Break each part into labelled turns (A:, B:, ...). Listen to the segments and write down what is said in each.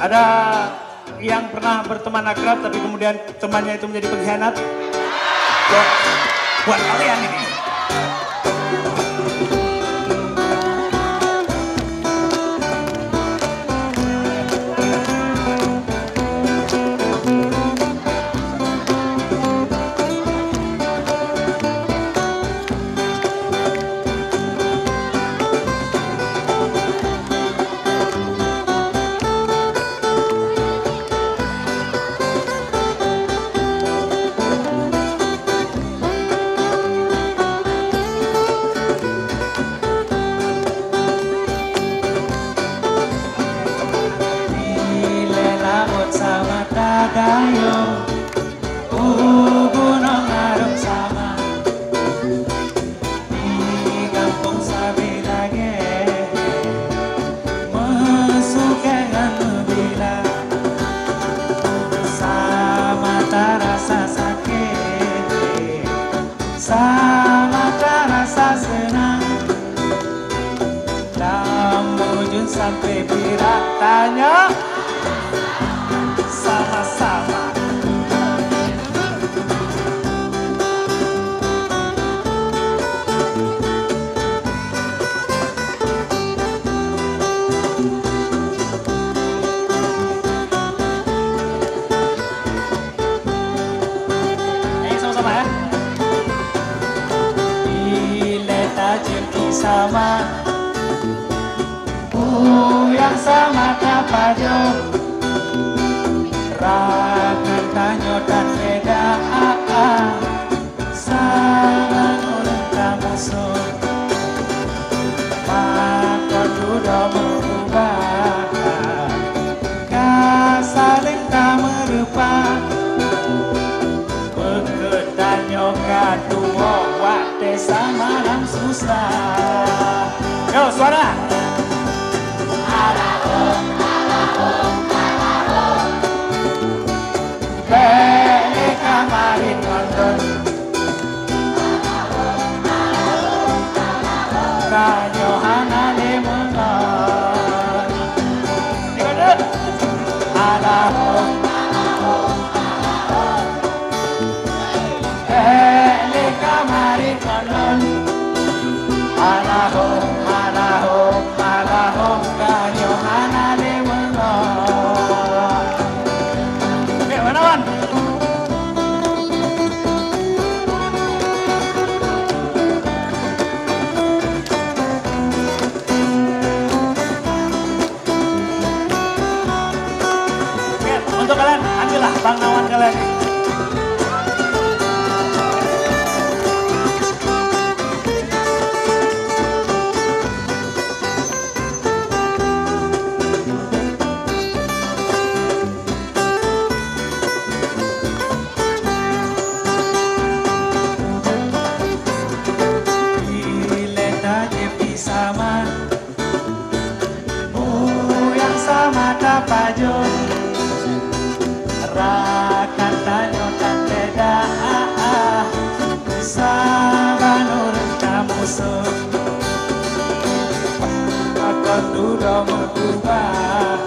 A: Ada yang pernah berteman akrab tapi kemudian temannya itu menjadi pengkhianat? Buat kalian ini.
B: Dayo, gunung adem sama di kampung sabi lagi mesukengan bila sama terasa sakit, sama terasa senang, lamujun sampai birak tanya. Sama-sama. Sama-sama ya. Ileta jeki sama, yang sama kapajo. Rakan tanyo dan beda sangat oleh kamu so maka sudah berubah kasaling tak merupa peketanyo kadua waktu sama dalam susah. Yo suara Beli kamarin nonton Kanyohana lemongan Alahom Beli kamarin nonton Alahom, alahom, alahom Kanyohana lemongan.
A: Untuk kalian, ambillah Bang Nawan kalian.
B: Sama, yang sama kapajo, rakan tanyo tak beda, sama nurut kamu so, akan sudah berubah,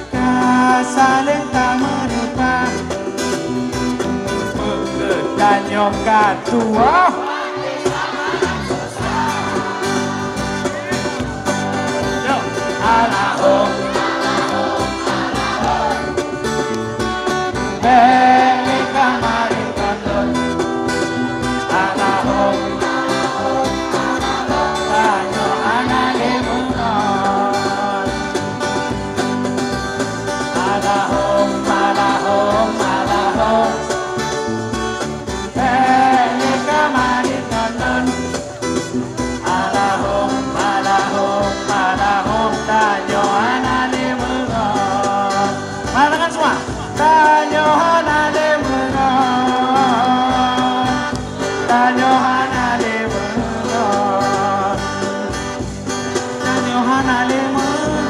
B: kasaling tak merupa, peketanyo kadua. Alahom, beli kamarin kandon. Alahom, tanyo anale mungon. Alahom, alahom, alahom, beli kamarin kandon. Alahom, alahom, alahom. Tanyo anale mungon. Manakan semua. Tanyo anale mungon. Tanyo anale mungon. Tanyo anale mungon.